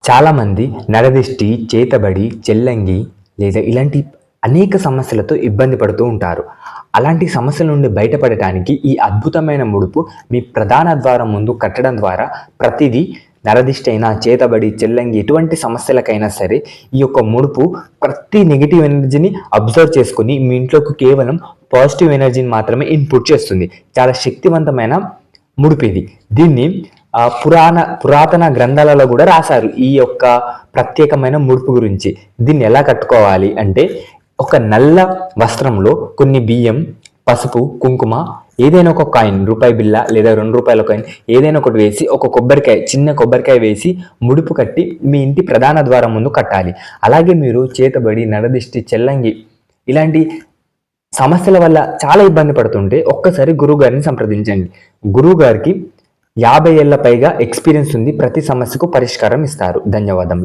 చాలామంది నరదిష్టి, చేతబడి, చెల్లంగి లేదా ఇలాంటి అనేక సమస్యలతో ఇబ్బంది పడుతూ ఉంటారు. అలాంటి సమస్యల నుండి బయటపడటానికి ఈ అద్భుతమైన ముడుపు మీ ప్రధాన ద్వారం ముందు కట్టడం ద్వారా ప్రతిదీ నరదిష్టి అయినా, చేతబడి, చెల్లంగి ఎటువంటి సమస్యలకైనా సరే ఈ యొక్క ముడుపు ప్రతి నెగిటివ్ ఎనర్జీని అబ్జర్వ్ చేసుకుని మీ ఇంట్లోకి కేవలం పాజిటివ్ ఎనర్జీని మాత్రమే ఇన్పుట్ చేస్తుంది. చాలా శక్తివంతమైన ముడుపు ఇది. దీన్ని పురాతన గ్రంథాలలో కూడా రాశారు ఈ యొక్క ప్రత్యేకమైన ముడుపు గురించి. దీన్ని ఎలా కట్టుకోవాలి అంటే, ఒక నల్ల వస్త్రంలో కొన్ని బియ్యం, పసుపు, కుంకుమ, ఏదైనా ఒక కాయిన్, రూపాయి బిళ్ళ లేదా 2 రూపాయల కాయిన్ ఏదైనా ఒకటి వేసి, ఒక కొబ్బరికాయ, చిన్న కొబ్బరికాయ వేసి ముడుపు కట్టి మీ ఇంటి ప్రధాన ద్వారం ముందు కట్టాలి. అలాగే మీరు చేతబడి, నరదిష్టి, చెల్లంగి ఇలాంటి సమస్యల వల్ల చాలా ఇబ్బంది పడుతుంటే ఒక్కసారి గురువు గారిని సంప్రదించండి. గురువు గారికి 50 ఏళ్ల పైగా ఎక్స్పీరియన్స్ ఉంది. ప్రతి సమస్యకు పరిష్కారం ఇస్తారు. ధన్యవాదములు.